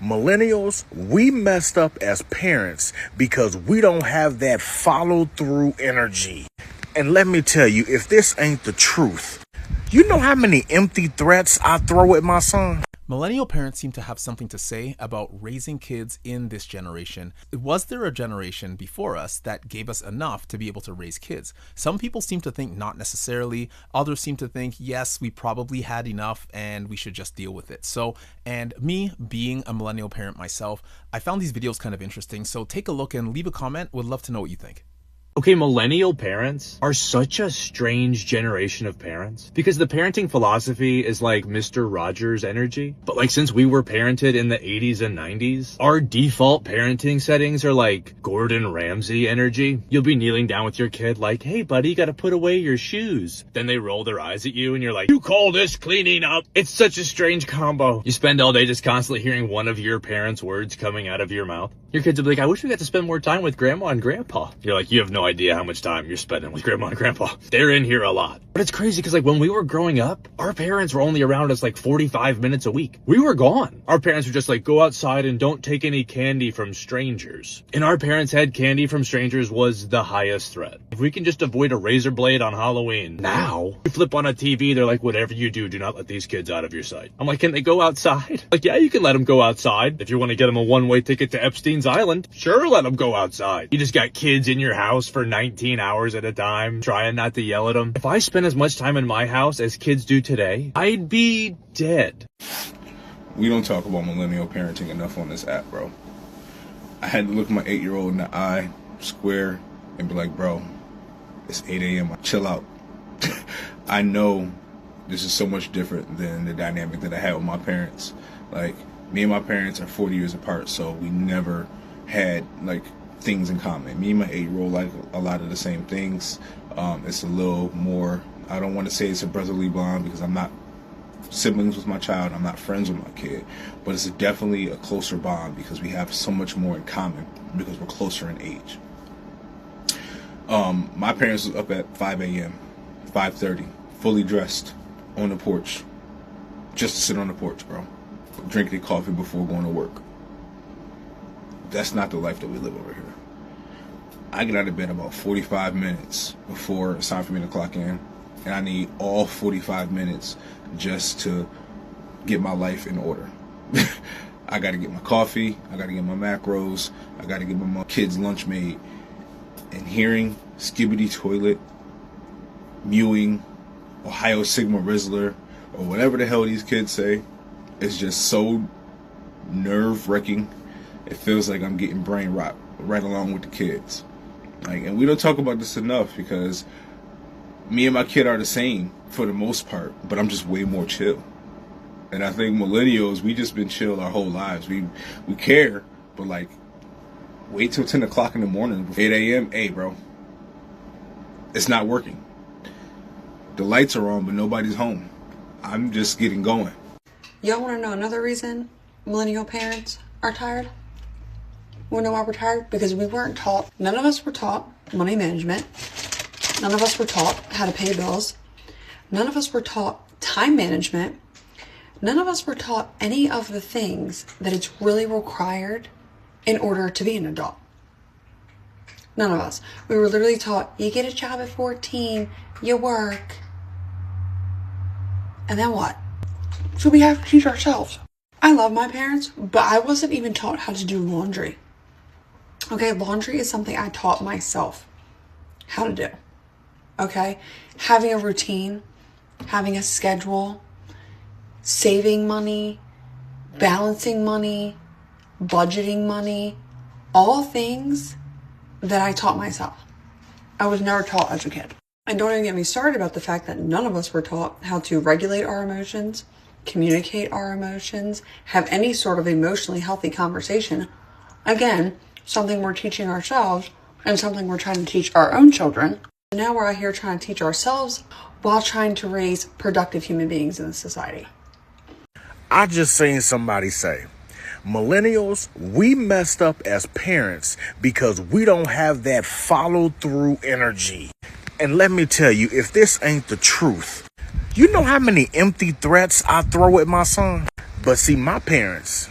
Millennials, we messed up as parents because we don't have that follow-through energy. And let me tell you, if this ain't the truth, you know how many empty threats I throw at my son? Millennial parents seem to have something to say about raising kids in this generation. Was there a generation before us that gave us enough to be able to raise kids? Some people seem to think not necessarily. Others seem to think, yes, we probably had enough and we should just deal with it. So, and me being a millennial parent myself, I found these videos kind of interesting. So take a look and leave a comment. Would love to know what you think. Okay, millennial parents are such a strange generation of parents because the parenting philosophy is like Mr. Rogers energy. But like since we were parented in the 80s and 90s, our default parenting settings are like Gordon Ramsay energy. You'll be kneeling down with your kid like, hey buddy, you gotta put away your shoes. Then they roll their eyes at you and you're like, you call this cleaning up? It's such a strange combo. You spend all day just constantly hearing one of your parents' words coming out of your mouth. Your kids will be like, I wish we got to spend more time with grandma and grandpa. You're like, you have no idea how much time you're spending with grandma and grandpa. They're in here a lot. But it's crazy because like when we were growing up, our parents were only around us like 45 minutes a week. We were gone. Our parents were just like, go outside and don't take any candy from strangers. In our parents' head, candy from strangers was the highest threat. If we can just avoid a razor blade on Halloween. Now, you flip on a TV, they're like, whatever you do, do not let these kids out of your sight. I'm like, can they go outside? Like, yeah, you can let them go outside. If you want to get them a one-way ticket to Epstein's Island, sure, let them go outside. You just got kids in your house for 19 hours at a time, trying not to yell at them. If I spent as much time in my house as kids do today, I'd be dead. We don't talk about millennial parenting enough on this app, bro. I had to look my 8-year-old in the eye, square, and be like, bro, it's 8 a.m. Chill out. I know this is so much different than the dynamic that I had with my parents. Like, me and my parents are 40 years apart, so we never had, like, things in common. Me and my 8-year-old like a lot of the same things. It's a little more, I don't want to say it's a brotherly bond because I'm not siblings with my child, I'm not friends with my kid, but it's definitely a closer bond because we have so much more in common because we're closer in age. My parents was up at 5 a.m., 5:30, fully dressed on the porch, just to sit on the porch, bro, drink their coffee before going to work. That's not the life that we live over here. I get out of bed about 45 minutes before it's time for me to clock in, and I need all 45 minutes just to get my life in order. I got to get my coffee, I got to get my macros, I got to get my kids' lunch made. And hearing Skibbity Toilet, mewing, Ohio Sigma Rizzler, or whatever the hell these kids say, is just so nerve-wracking. It feels like I'm getting brain rot right along with the kids. Like, and we don't talk about this enough because me and my kid are the same for the most part, but I'm just way more chill. And I think millennials, we just been chill our whole lives. We care, but like, wait till 10 o'clock in the morning, 8 a.m., hey bro, it's not working. The lights are on, but nobody's home. I'm just getting going. Y'all want to know another reason millennial parents are tired? Want to know why we're tired? Because we weren't taught, none of us were taught money management. None of us were taught how to pay bills. None of us were taught time management. None of us were taught any of the things that it's really required in order to be an adult. None of us. We were literally taught, you get a job at 14, you work, and then what? So we have to teach ourselves. I love my parents, but I wasn't even taught how to do laundry. Okay, laundry is something I taught myself how to do. Okay, having a routine, having a schedule, saving money, balancing money, budgeting money, all things that I taught myself. I was never taught as a kid. And don't even get me started about the fact that none of us were taught how to regulate our emotions, communicate our emotions, have any sort of emotionally healthy conversation. Again, something we're teaching ourselves and something we're trying to teach our own children. Now we're out here trying to teach ourselves while trying to raise productive human beings in the society. I just seen somebody say, millennials, we messed up as parents because we don't have that follow-through energy. And let me tell you, if this ain't the truth, you know how many empty threats I throw at my son? But see, my parents,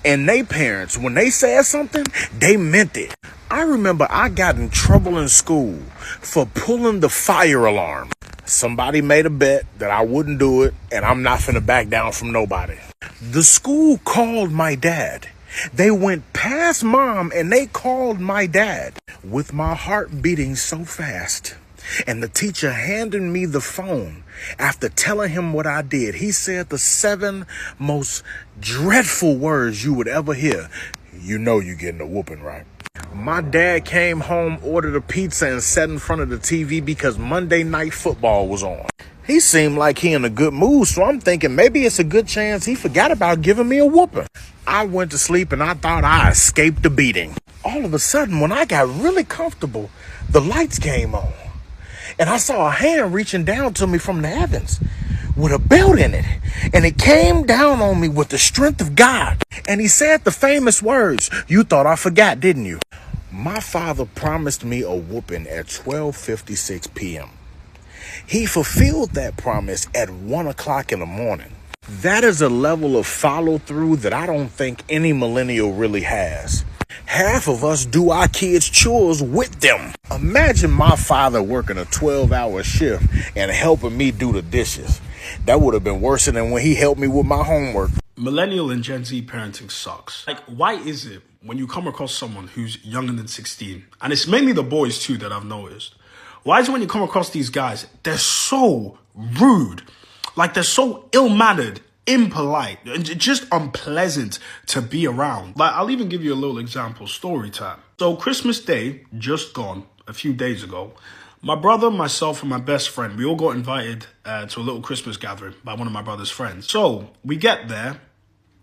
And they parents, when they said something, they meant it. I remember I got in trouble in school for pulling the fire alarm. Somebody made a bet that I wouldn't do it, and I'm not finna back down from nobody. The school called my dad. They went past mom and they called my dad. With my heart beating so fast, and the teacher handed me the phone after telling him what I did, he said the 7 most dreadful words you would ever hear. You know you're getting a whooping, right? My dad came home, ordered a pizza, and sat in front of the TV because Monday Night Football was on. He seemed like he in a good mood, so I'm thinking maybe it's a good chance he forgot about giving me a whooping. I went to sleep and I thought I escaped the beating. All of a sudden, when I got really comfortable, the lights came on. And I saw a hand reaching down to me from the heavens with a belt in it. And it came down on me with the strength of God. And he said the famous words, "You thought I forgot, didn't you?" My father promised me a whooping at 12:56 p.m. He fulfilled that promise at 1 o'clock in the morning. That is a level of follow through that I don't think any millennial really has. Half of us do our kids' chores with them. Imagine my father working a 12-hour shift and helping me do the dishes. That would have been worse than when he helped me with my homework. Millennial and Gen Z parenting sucks. Like, why is it when you come across someone who's younger than 16, and it's mainly the boys too that I've noticed, why is it when you come across these guys, they're so rude, like they're so ill-mannered, impolite, and just unpleasant to be around? Like, I'll even give you a little example, story time. So Christmas Day, just gone, a few days ago, my brother, myself, and my best friend, we all got invited to a little Christmas gathering by one of my brother's friends. So we get there,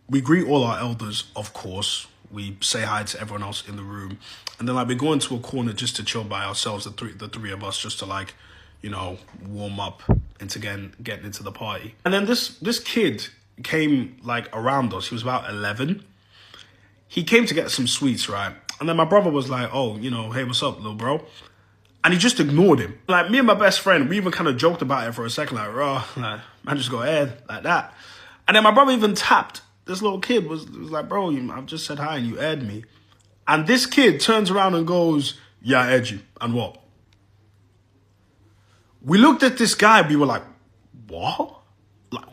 we greet all our elders, of course. We say hi to everyone else in the room. And then like we go into a corner just to chill by ourselves, the three of us, just to like, you know, warm up into getting into the party. And then this kid came like around us. He was about 11. He came to get some sweets, right? And then my brother was like, "Oh, you know, hey, what's up, little bro?" And he just ignored him. Like, me and my best friend, we even kind of joked about it for a second, like, "Raw, like, man, just go ahead," like that. And then my brother even tapped this little kid, was like, "Bro, I've just said hi and you aired me." And this kid turns around and goes, "Yeah, I aired you. And what?" We looked at this guy, we were like, "What? Like,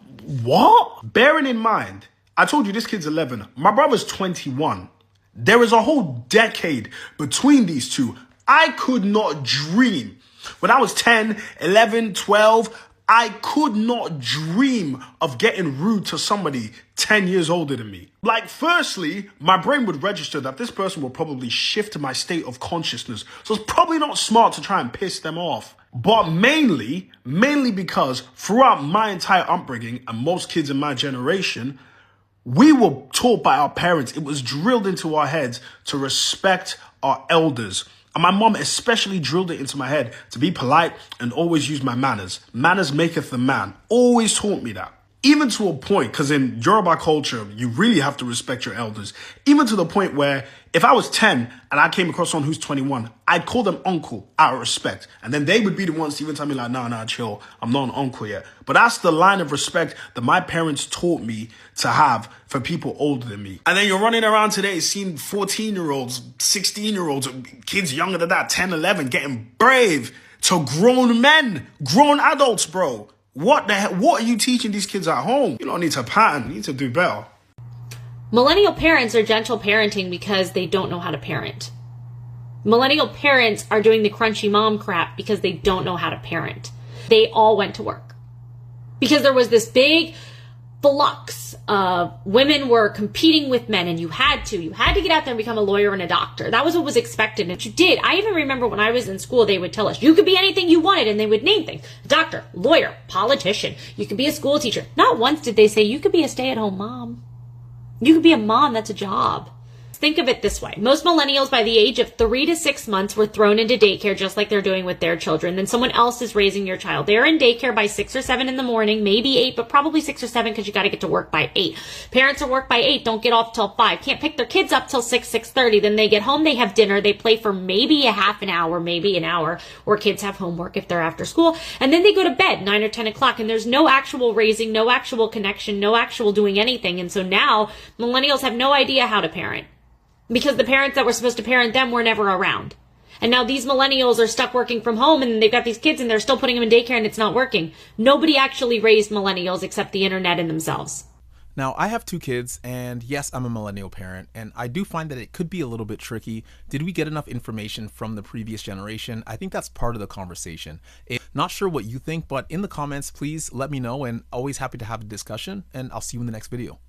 what?" Bearing in mind, I told you this kid's 11. My brother's 21. There is a whole decade between these two. I could not dream. When I was 10, 11, 12, I could not dream of getting rude to somebody 10 years older than me. Like, firstly, my brain would register that this person will probably shift my state of consciousness. So it's probably not smart to try and piss them off. But mainly because throughout my entire upbringing and most kids in my generation, we were taught by our parents, it was drilled into our heads to respect our elders. And my mom especially drilled it into my head to be polite and always use my manners. Manners maketh the man. Always taught me that. Even to a point, because in Yoruba culture, you really have to respect your elders. Even to the point where if I was 10 and I came across someone who's 21, I'd call them uncle out of respect. And then they would be the ones to even tell me like, nah, chill. I'm not an uncle yet. But that's the line of respect that my parents taught me to have for people older than me. And then you're running around today seeing 14-year-olds, 16-year-olds, kids younger than that, 10, 11, getting brave to grown men, grown adults, bro. What the hell? What are you teaching these kids at home? You don't need to pattern. You need to do better. Millennial parents are gentle parenting because they don't know how to parent. Millennial parents are doing the crunchy mom crap because they don't know how to parent. They all went to work. Because there was this big flux of women were competing with men, and you had to get out there and become a lawyer and a doctor. That was what was expected, and you did. I even remember when I was in school, they would tell us you could be anything you wanted, and they would name things: doctor, lawyer, politician. You could be a school teacher. Not once did they say you could be a stay-at-home mom. You could be a mom. That's a job. think of it this way. Most millennials by the age of 3 to 6 months were thrown into daycare just like they're doing with their children. Then someone else is raising your child. They're in daycare by 6 or 7 in the morning, maybe 8, but probably 6 or 7 because you got to get to work by 8. Parents are work by 8, don't get off till 5. Can't pick their kids up till 6, 6:30. Then they get home, they have dinner, they play for maybe a half an hour, maybe an hour, or kids have homework if they're after school. And then they go to bed 9 or 10 o'clock, and there's no actual raising, no actual connection, no actual doing anything. And so now millennials have no idea how to parent, because the parents that were supposed to parent them were never around. And now these millennials are stuck working from home, and they've got these kids and they're still putting them in daycare and it's not working. Nobody actually raised millennials except the internet and themselves. Now, I have 2 kids, and yes, I'm a millennial parent, and I do find that it could be a little bit tricky. Did we get enough information from the previous generation? I think that's part of the conversation. Not sure what you think, but in the comments, please let me know, and always happy to have a discussion, and I'll see you in the next video.